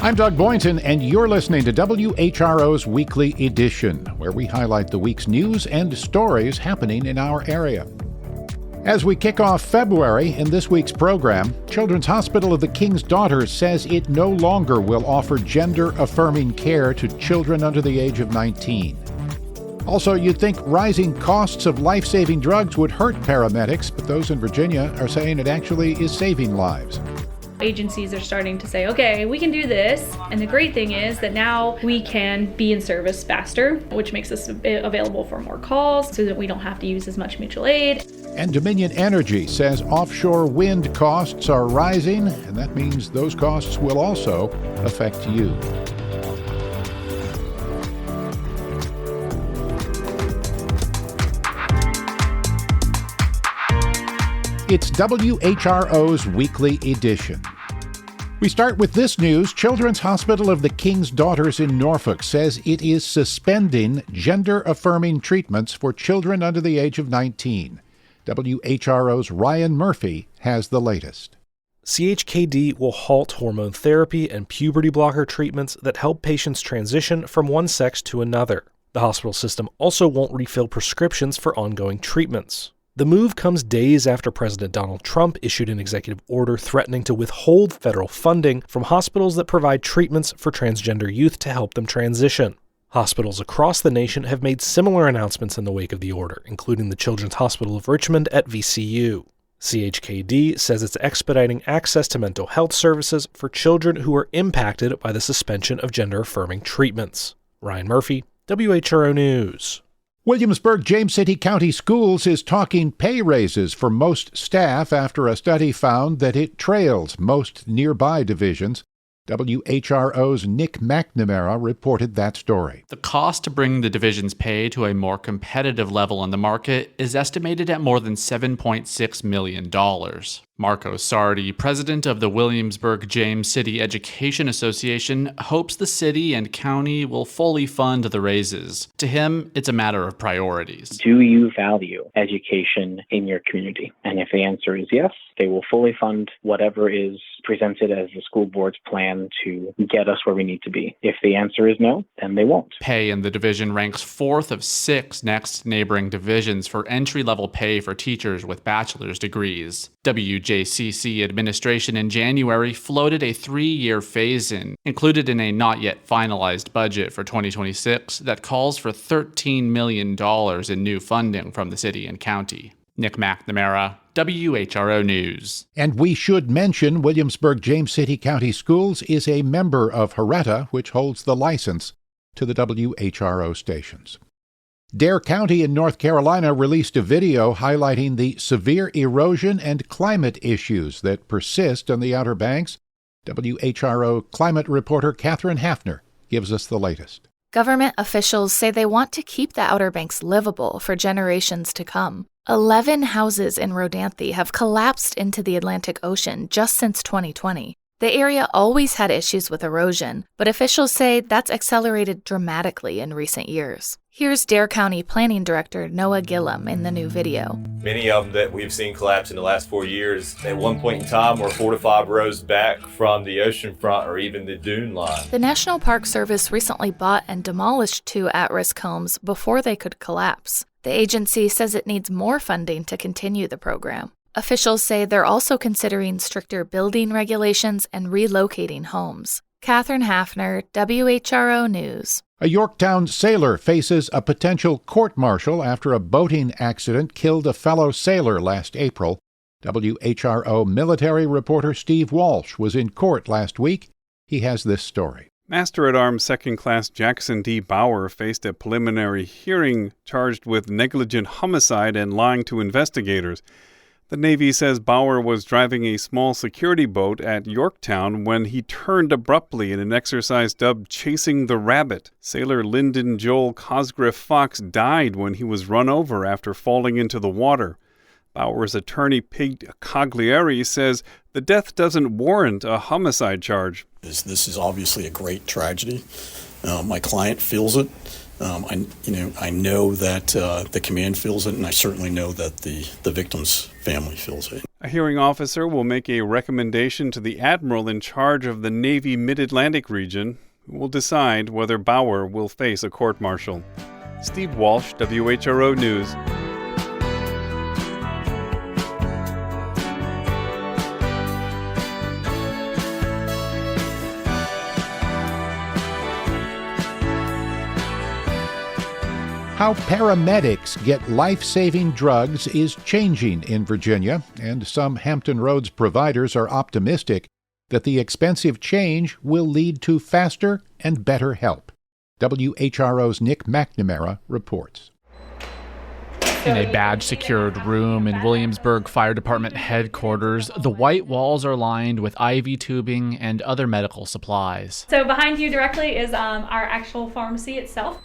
I'm Doug Boynton, and you're listening to WHRO's Weekly Edition, where we highlight the week's news and stories happening in our area. As we kick off February in this week's program, Children's Hospital of the King's Daughters says it no longer will offer gender-affirming care to children under the age of 19. Also, you'd think rising costs of life-saving drugs would hurt paramedics, but those in Virginia are saying it actually is saving lives. Agencies are starting to say, okay, we can do this. And the great thing is that now we can be in service faster, which makes us available for more calls so that we don't have to use as much mutual aid. And Dominion Energy says offshore wind costs are rising, and that means those costs will also affect you. It's WHRO's Weekly Edition. We start with this news. Children's Hospital of the King's Daughters in Norfolk says it is suspending gender-affirming treatments for children under the age of 19. WHRO's Ryan Murphy has the latest. CHKD will halt hormone therapy and puberty blocker treatments that help patients transition from one sex to another. The hospital system also won't refill prescriptions for ongoing treatments. The move comes days after President Donald Trump issued an executive order threatening to withhold federal funding from hospitals that provide treatments for transgender youth to help them transition. Hospitals across the nation have made similar announcements in the wake of the order, including the Children's Hospital of Richmond at VCU. CHKD says it's expediting access to mental health services for children who are impacted by the suspension of gender-affirming treatments. Ryan Murphy, WHRO News. Williamsburg James City County Schools is talking pay raises for most staff after a study found that it trails most nearby divisions. WHRO's Nick McNamara reported that story. The cost to bring the division's pay to a more competitive level on the market is estimated at more than $7.6 million. Marco Sardi, president of the Williamsburg James City Education Association, hopes the city and county will fully fund the raises. To him, it's a matter of priorities. Do you value education in your community? And if the answer is yes, they will fully fund whatever is presented as the school board's plan to get us where we need to be. If the answer is no, then they won't. Pay in the division ranks fourth of 6 next neighboring divisions for entry-level pay for teachers with bachelor's degrees. WJCC administration in January floated a 3-year phase-in, included in a not-yet finalized budget for 2026 that calls for $13 million in new funding from the city and county. Nick McNamara, WHRO News. And we should mention Williamsburg James City County Schools is a member of HRETA, which holds the license to the WHRO stations. Dare County in North Carolina released a video highlighting the severe erosion and climate issues that persist on the Outer Banks. WHRO climate reporter Catherine Hafner gives us the latest. Government officials say they want to keep the Outer Banks livable for generations to come. 11 houses in Rodanthe have collapsed into the Atlantic Ocean just since 2020. The area always had issues with erosion, but officials say that's accelerated dramatically in recent years. Here's Dare County Planning Director Noah Gillum in the new video. Many of them that we've seen collapse in the last 4 years, at one point in time were 4 to 5 rows back from the ocean front or even the dune line. The National Park Service recently bought and demolished 2 at-risk homes before they could collapse. The agency says it needs more funding to continue the program. Officials say they're also considering stricter building regulations and relocating homes. Catherine Hafner, WHRO News. A Yorktown sailor faces a potential court-martial after a boating accident killed a fellow sailor last April. WHRO military reporter Steve Walsh was in court last week. He has this story. Master-at-Arms Second Class Jackson D. Bauer faced a preliminary hearing charged with negligent homicide and lying to investigators. The Navy says Bauer was driving a small security boat at Yorktown when he turned abruptly in an exercise dubbed Chasing the Rabbit. Sailor Lyndon Joel Cosgriff Fox died when he was run over after falling into the water. Bauer's attorney, Pete Coglieri, says the death doesn't warrant a homicide charge. This is obviously a great tragedy. My client feels it. I know that the command feels it, and I certainly know that the victim's family feels it. A hearing officer will make a recommendation to the admiral in charge of the Navy Mid-Atlantic region, who will decide whether Bauer will face a court-martial. Steve Walsh, WHRO News. How paramedics get life-saving drugs is changing in Virginia, and some Hampton Roads providers are optimistic that the expensive change will lead to faster and better help. WHRO's Nick McNamara reports. In a badge-secured room in Williamsburg Fire Department headquarters, the white walls are lined with IV tubing and other medical supplies. So behind you directly is our actual pharmacy itself.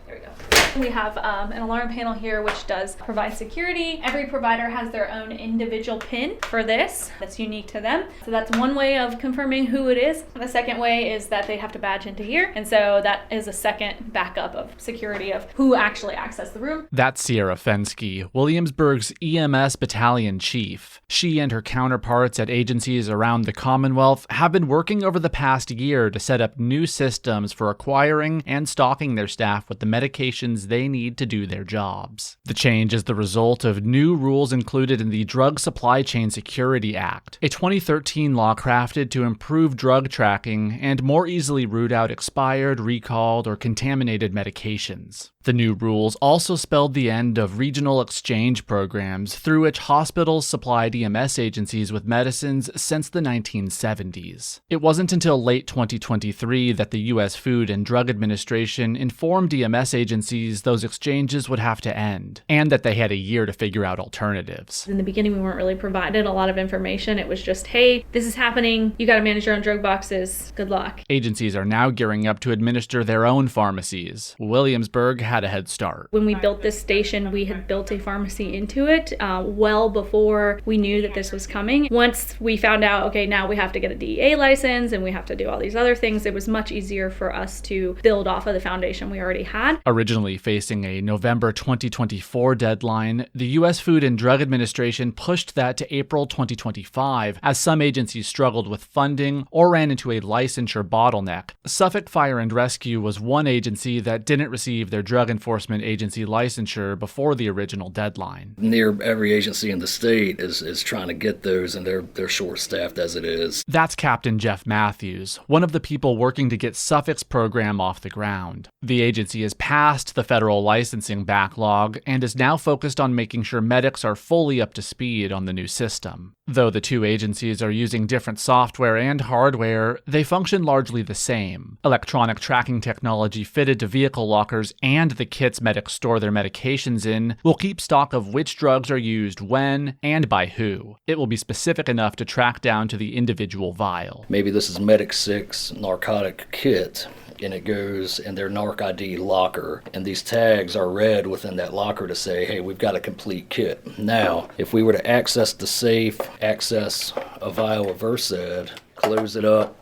There we go. We have an alarm panel here which does provide security. Every provider has their own individual PIN for this that's unique to them. So that's one way of confirming who it is. The second way is that they have to badge into here. And so that is a second backup of security of who actually accessed the room. That's Sierra Fensky, Williamsburg's EMS battalion chief. She and her counterparts at agencies around the Commonwealth have been working over the past year to set up new systems for acquiring and stocking their staff with the medications they need to do their jobs. The change is the result of new rules included in the Drug Supply Chain Security Act, a 2013 law crafted to improve drug tracking and more easily root out expired, recalled, or contaminated medications. The new rules also spelled the end of regional exchange programs through which hospitals supplied EMS agencies with medicines since the 1970s. It wasn't until late 2023 that the U.S. Food and Drug Administration informed EMS agencies those exchanges would have to end, and that they had a year to figure out alternatives. In the beginning, we weren't really provided a lot of information. It was just, hey, this is happening. You got to manage your own drug boxes. Good luck. Agencies are now gearing up to administer their own pharmacies. Williamsburg had a head start. When we built this station, we had built a pharmacy into it well before we knew that this was coming. Once we found out, okay, now we have to get a DEA license and we have to do all these other things, it was much easier for us to build off of the foundation we already had. Originally facing a November 2024 deadline, the U.S. Food and Drug Administration pushed that to April 2025 as some agencies struggled with funding or ran into a licensure bottleneck. Suffolk Fire and Rescue was one agency that didn't receive their Drug Enforcement Agency licensure before the original deadline. Near every agency in the state is trying to get those, and they're short-staffed as it is. That's Captain Jeff Matthews, one of the people working to get Suffolk's program off the ground. The agency has passed the federal licensing backlog and is now focused on making sure medics are fully up to speed on the new system. Though the two agencies are using different software and hardware, they function largely the same. Electronic tracking technology fitted to vehicle lockers and the kits medics store their medications in will keep stock of which drugs are used when and by who. It will be specific enough to track down to the individual vial. Maybe this is Medic 6 narcotic kit, and it goes in their Narc ID locker, and these tags are read within that locker to say, hey, we've got a complete kit. Now, if we were to access the safe, access a vial of Versed, close it up,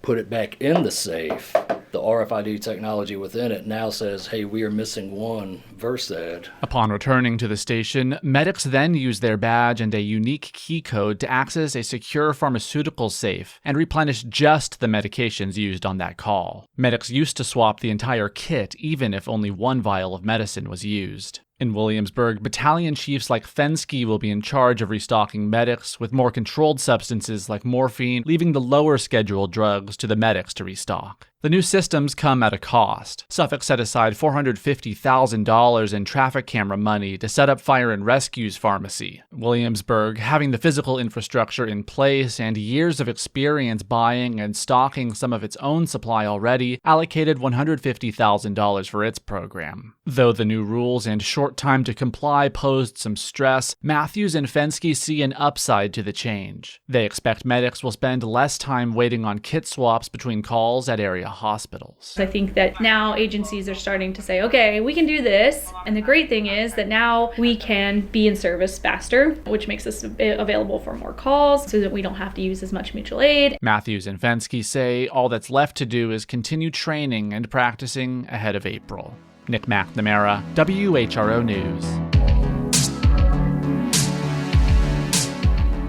put it back in the safe, the RFID technology within it now says, hey, we are missing one Versed. Upon returning to the station, medics then use their badge and a unique key code to access a secure pharmaceutical safe and replenish just the medications used on that call. Medics used to swap the entire kit even if only one vial of medicine was used. In Williamsburg, battalion chiefs like Fensky will be in charge of restocking medics with more controlled substances like morphine, leaving the lower scheduled drugs to the medics to restock. The new systems come at a cost. Suffolk set aside $450,000 in traffic camera money to set up Fire and Rescue's pharmacy. Williamsburg, having the physical infrastructure in place and years of experience buying and stocking some of its own supply already, allocated $150,000 for its program. Though the new rules and short time to comply posed some stress, Matthews and Fensky see an upside to the change. They expect medics will spend less time waiting on kit swaps between calls at area hospitals. I think that now agencies are starting to say, okay, we can do this. And the great thing is that now we can be in service faster, which makes us available for more calls so that we don't have to use as much mutual aid. Matthews and Fensky say all that's left to do is continue training and practicing ahead of April. Nick McNamara, WHRO News.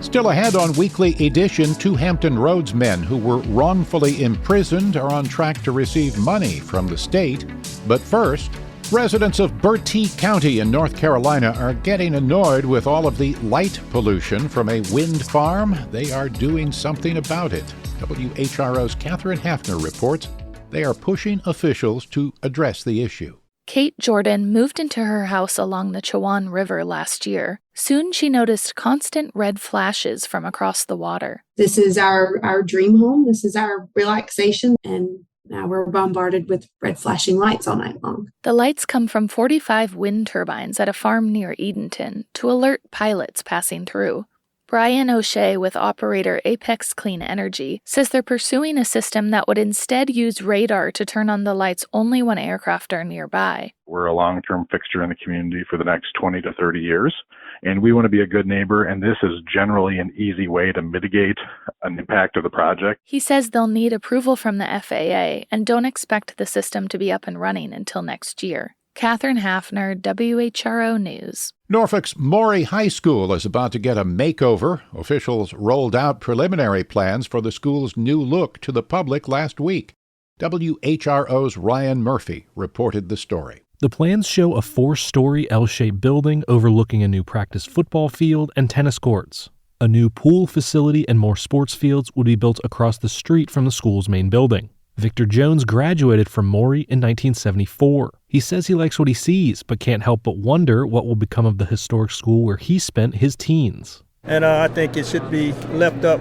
Still ahead on Weekly Edition, 2 Hampton Roads men who were wrongfully imprisoned are on track to receive money from the state. But first, residents of Bertie County in North Carolina are getting annoyed with all of the light pollution from a wind farm. They are doing something about it. WHRO's Catherine Hafner reports they are pushing officials to address the issue. Kate Jordan moved into her house along the Chowan River last year. Soon she noticed constant red flashes from across the water. This is our dream home. This is our relaxation. And now we're bombarded with red flashing lights all night long. The lights come from 45 wind turbines at a farm near Edenton to alert pilots passing through. Brian O'Shea with operator Apex Clean Energy says they're pursuing a system that would instead use radar to turn on the lights only when aircraft are nearby. We're a long-term fixture in the community for the next 20 to 30 years, and we want to be a good neighbor, and this is generally an easy way to mitigate an impact of the project. He says they'll need approval from the FAA and don't expect the system to be up and running until next year. Catherine Hafner, WHRO News. Norfolk's Maury High School is about to get a makeover. Officials rolled out preliminary plans for the school's new look to the public last week. WHRO's Ryan Murphy reported the story. The plans show a 4-story L-shaped building overlooking a new practice football field and tennis courts. A new pool facility and more sports fields would be built across the street from the school's main building. Victor Jones graduated from Maury in 1974. He says he likes what he sees, but can't help but wonder what will become of the historic school where he spent his teens. And I think it should be left up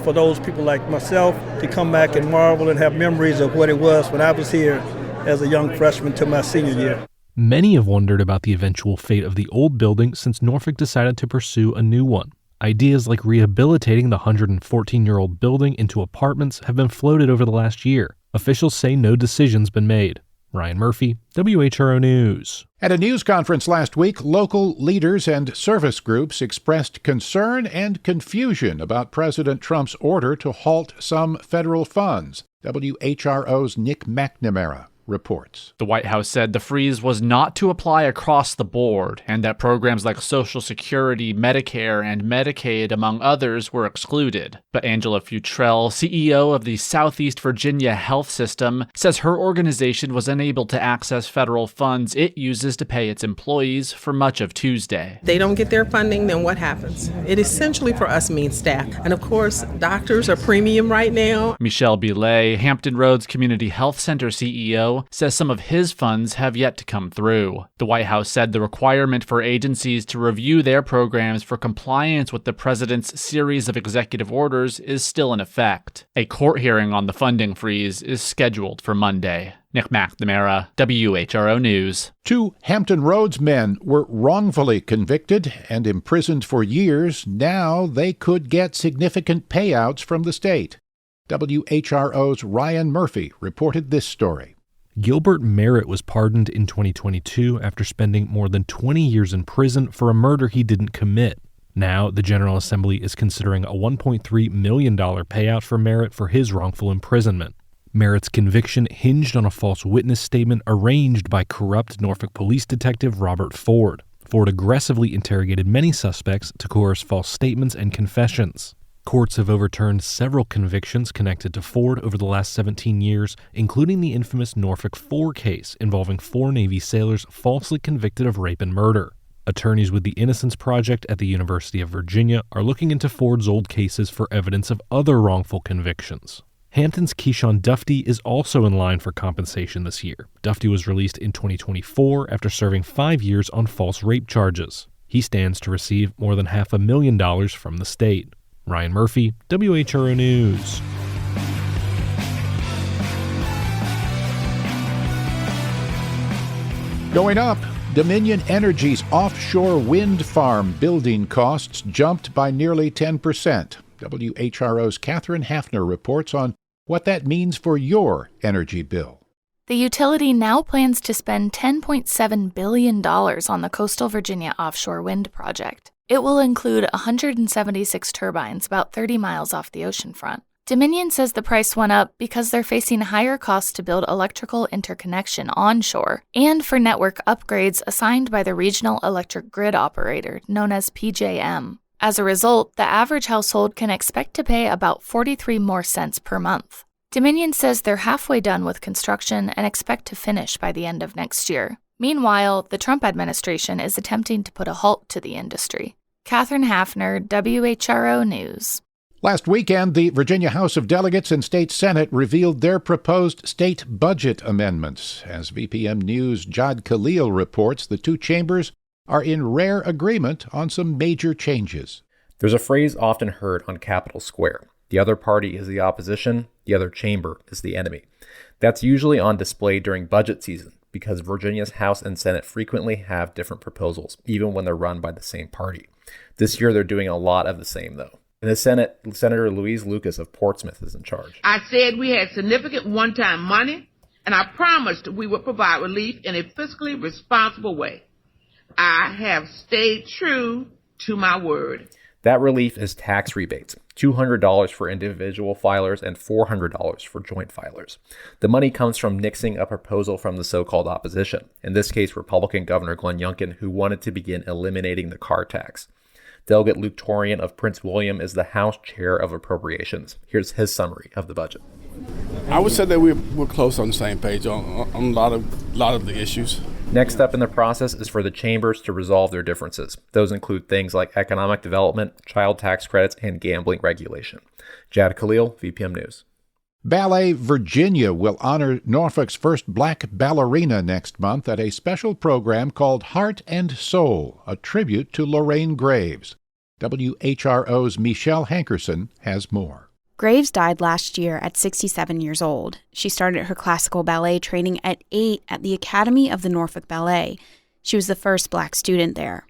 for those people like myself to come back and marvel and have memories of what it was when I was here as a young freshman to my senior year. Many have wondered about the eventual fate of the old building since Norfolk decided to pursue a new one. Ideas like rehabilitating the 114-year-old building into apartments have been floated over the last year. Officials say no decision's been made. Ryan Murphy, WHRO News. At a news conference last week, local leaders and service groups expressed concern and confusion about President Trump's order to halt some federal funds. WHRO's Nick McNamara reports. The White House said the freeze was not to apply across the board and that programs like Social Security, Medicare, and Medicaid, among others, were excluded. But Angela Futrell, CEO of the Southeast Virginia Health System, says her organization was unable to access federal funds it uses to pay its employees for much of Tuesday. They don't get their funding, then what happens? It essentially for us means staff. And of course, doctors are premium right now. Michelle Billet, Hampton Roads Community Health Center CEO, says some of his funds have yet to come through. The White House said the requirement for agencies to review their programs for compliance with the president's series of executive orders is still in effect. A court hearing on the funding freeze is scheduled for Monday. Nick McNamara, WHRO News. 2 Hampton Roads men were wrongfully convicted and imprisoned for years. Now they could get significant payouts from the state. WHRO's Ryan Murphy reported this story. Gilbert Merritt was pardoned in 2022 after spending more than 20 years in prison for a murder he didn't commit. Now, the General Assembly is considering a $1.3 million payout for Merritt for his wrongful imprisonment. Merritt's conviction hinged on a false witness statement arranged by corrupt Norfolk police detective Robert Ford. Ford aggressively interrogated many suspects to coerce false statements and confessions. Courts have overturned several convictions connected to Ford over the last 17 years, including the infamous Norfolk 4 case involving 4 Navy sailors falsely convicted of rape and murder. Attorneys with the Innocence Project at the University of Virginia are looking into Ford's old cases for evidence of other wrongful convictions. Hampton's Keyshawn Dufty is also in line for compensation this year. Dufty was released in 2024 after serving 5 years on false rape charges. He stands to receive more than $500,000 from the state. Ryan Murphy, WHRO News. Going up, Dominion Energy's offshore wind farm building costs jumped by nearly 10%. WHRO's Catherine Hafner reports on what that means for your energy bill. The utility now plans to spend $10.7 billion on the coastal Virginia offshore wind project. It will include 176 turbines about 30 miles off the oceanfront. Dominion says the price went up because they're facing higher costs to build electrical interconnection onshore and for network upgrades assigned by the regional electric grid operator, known as PJM. As a result, the average household can expect to pay about 43 more cents per month. Dominion says they're halfway done with construction and expect to finish by the end of next year. Meanwhile, the Trump administration is attempting to put a halt to the industry. Catherine Hafner, WHRO News. Last weekend, the Virginia House of Delegates and State Senate revealed their proposed state budget amendments. As VPM News' Jad Khalil reports, the two chambers are in rare agreement on some major changes. There's a phrase often heard on Capitol Square. The other party is the opposition, the other chamber is the enemy. That's usually on display during budget season because Virginia's House and Senate frequently have different proposals, even when they're run by the same party. This year, they're doing a lot of the same, though. In the Senate, Senator Louise Lucas of Portsmouth is in charge. I said we had significant one-time money, and I promised we would provide relief in a fiscally responsible way. I have stayed true to my word. That relief is tax rebates, $200 for individual filers and $400 for joint filers. The money comes from nixing a proposal from the so-called opposition, in this case Republican Governor Glenn Youngkin, who wanted to begin eliminating the car tax. Delegate Luke Torian of Prince William is the House Chair of Appropriations. Here's his summary of the budget. I would say that we're close on the same page on a lot of the issues. Next up in the process is for the chambers to resolve their differences. Those include things like economic development, child tax credits, and gambling regulation. Jad Khalil, VPM News. Ballet Virginia will honor Norfolk's first black ballerina next month at a special program called Heart and Soul, a tribute to Lorraine Graves. WHRO's Michelle Hankerson has more. Graves died last year at 67 years old. She started her classical ballet training at 8 at the Academy of the Norfolk Ballet. She was the first black student there.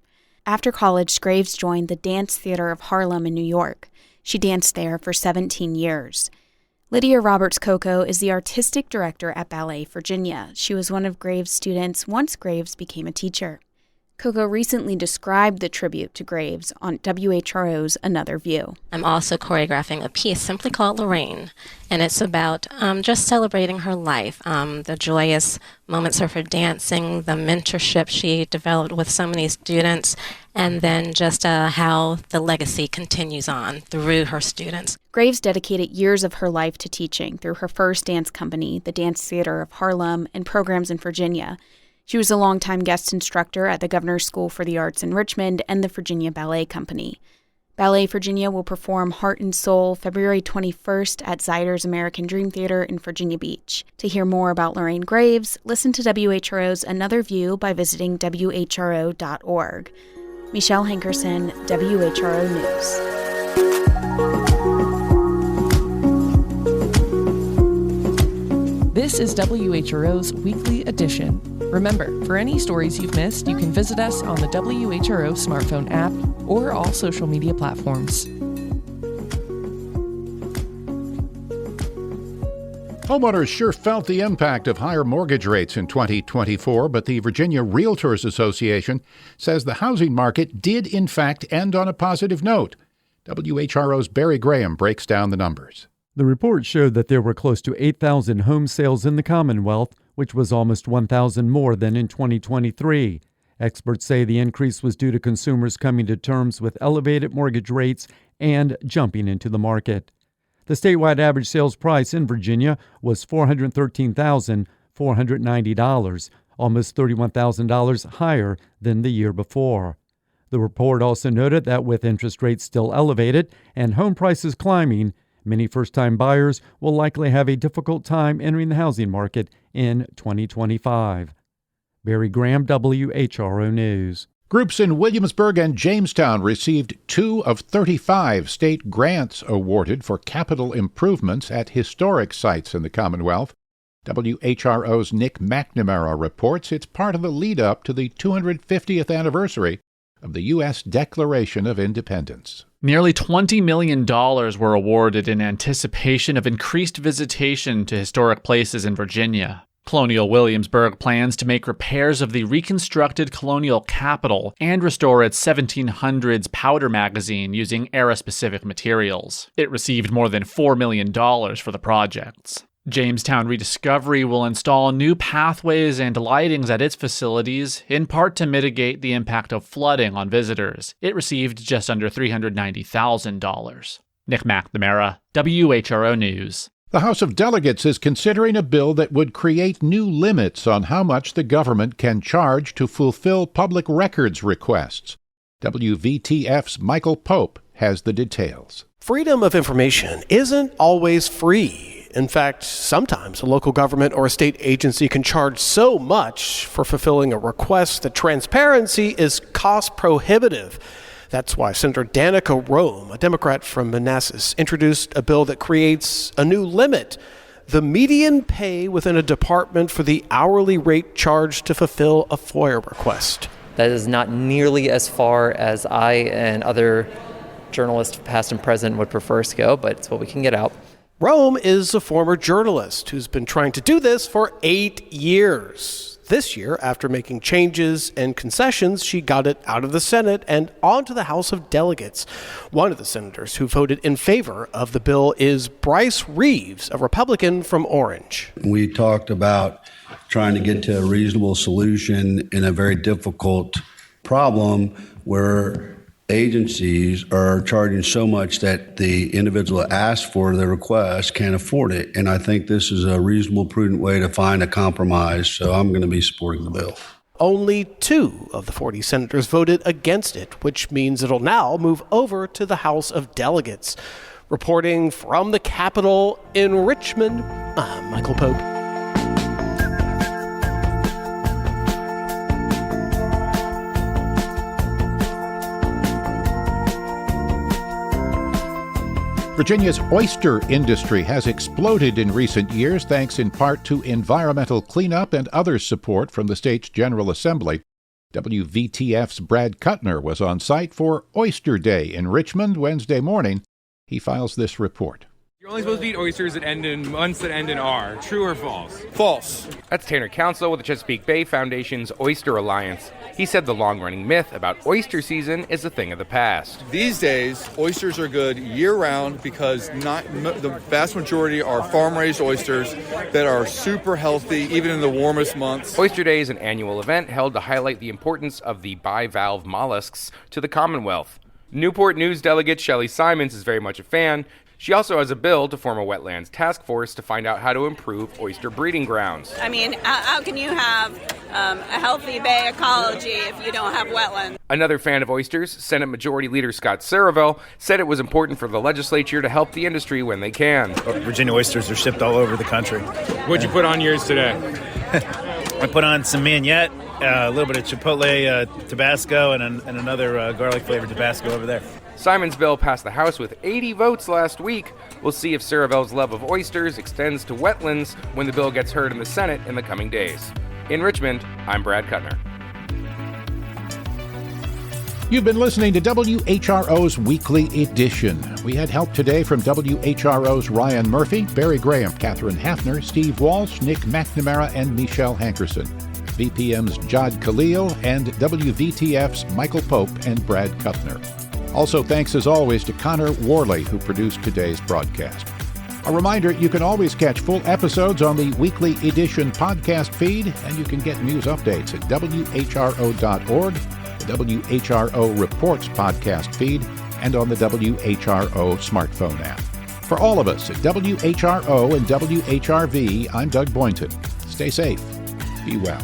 After college, Graves joined the Dance Theater of Harlem in New York. She danced there for 17 years. Lydia Roberts-Coco is the artistic director at Ballet Virginia. She was one of Graves' students once Graves became a teacher. Coco recently described the tribute to Graves on WHRO's Another View. I'm also choreographing a piece simply called Lorraine, and it's about just celebrating her life, the joyous moments of her dancing, the mentorship she developed with so many students, and then just how the legacy continues on through her students. Graves dedicated years of her life to teaching through her first dance company, the Dance Theater of Harlem, and programs in Virginia. She was a longtime guest instructor at the Governor's School for the Arts in Richmond and the Virginia Ballet Company. Ballet Virginia will perform Heart and Soul February 21st at Zyder's American Dream Theater in Virginia Beach. To hear more about Lorraine Graves, listen to WHRO's Another View by visiting WHRO.org. Michelle Hankerson, WHRO News. This is WHRO's Weekly Edition. Remember, for any stories you've missed, you can visit us on the WHRO smartphone app or all social media platforms. Homeowners sure felt the impact of higher mortgage rates in 2024, but the Virginia Realtors Association says the housing market did in fact end on a positive note. WHRO's Barry Graham breaks down the numbers. The report showed that there were close to 8,000 home sales in the Commonwealth, which was almost 1,000 more than in 2023. Experts say the increase was due to consumers coming to terms with elevated mortgage rates and jumping into the market. The statewide average sales price in Virginia was $413,490, almost $31,000 higher than the year before. The report also noted that with interest rates still elevated and home prices climbing, many first-time buyers will likely have a difficult time entering the housing market in 2025. Barry Graham, WHRO News. Groups in Williamsburg and Jamestown received 2 of 35 state grants awarded for capital improvements at historic sites in the Commonwealth. WHRO's Nick McNamara reports it's part of the lead-up to the 250th anniversary of the U.S. Declaration of Independence. Nearly $20 million were awarded in anticipation of increased visitation to historic places in Virginia. Colonial Williamsburg plans to make repairs of the reconstructed colonial capitol and restore its 1700s powder magazine using era-specific materials. It received more than $4 million for the projects. Jamestown Rediscovery will install new pathways and lightings at its facilities, in part to mitigate the impact of flooding on visitors. It received just under $390,000. Nick McNamara, WHRO News. The House of Delegates is considering a bill that would create new limits on how much the government can charge to fulfill public records requests. WVTF's Michael Pope has the details. Freedom of information isn't always free. In fact, sometimes a local government or a state agency can charge so much for fulfilling a request that transparency is cost prohibitive. That's why Senator Danica Roem, a Democrat from Manassas, introduced a bill that creates a new limit: the median pay within a department for the hourly rate charged to fulfill a FOIA request. That is not nearly as far as I and other journalists, past and present, would prefer us to go, but it's what we can get out. Roem is a former journalist who's been trying to do this for 8 years. This year, after making changes and concessions, she got it out of the Senate and onto the House of Delegates. One of the senators who voted in favor of the bill is Bryce Reeves, a Republican from Orange. We talked about trying to get to a reasonable solution in a very difficult problem where agencies are charging so much that the individual that asked for the request can't afford it. And I think this is a reasonable, prudent way to find a compromise. So I'm going to be supporting the bill. Only 2 of the 40 senators voted against it, which means it'll now move over to the House of Delegates. Reporting from the Capitol in Richmond, I'm Michael Pope. Virginia's oyster industry has exploded in recent years thanks in part to environmental cleanup and other support from the state's General Assembly. WVTF's Brad Kuttner was on site for Oyster Day in Richmond Wednesday morning. He files this report. You're only supposed to eat oysters that end in months that end in R. True or false? False. That's Tanner Council with the Chesapeake Bay Foundation's Oyster Alliance. He said the long-running myth about oyster season is a thing of the past. These days, oysters are good year-round because the vast majority are farm-raised oysters that are super healthy, even in the warmest months. Oyster Day is an annual event held to highlight the importance of the bivalve mollusks to the Commonwealth. Newport News delegate Shelley Simons is very much a fan. She also has a bill to form a wetlands task force to find out how to improve oyster breeding grounds. I mean, how can you have a healthy bay ecology if you don't have wetlands? Another fan of oysters, Senate Majority Leader Scott Saravel, said it was important for the legislature to help the industry when they can. Virginia oysters are shipped all over the country. What'd you put on yours today? I put on some mignonette, a little bit of chipotle Tabasco, and another garlic-flavored Tabasco over there. Simon's bill passed the House with 80 votes last week. We'll see if Saravel's love of oysters extends to wetlands when the bill gets heard in the Senate in the coming days. In Richmond, I'm Brad Kuttner. You've been listening to WHRO's Weekly Edition. We had help today from WHRO's Ryan Murphy, Barry Graham, Catherine Hafner, Steve Walsh, Nick McNamara, and Michelle Hankerson. VPM's Jod Khalil and WVTF's Michael Pope and Brad Kuttner. Also, thanks as always to Connor Worley, who produced today's broadcast. A reminder, you can always catch full episodes on the Weekly Edition podcast feed, and you can get news updates at WHRO.org, the WHRO Reports podcast feed, and on the WHRO smartphone app. For all of us at WHRO and WHRV, I'm Doug Boynton. Stay safe. Be well.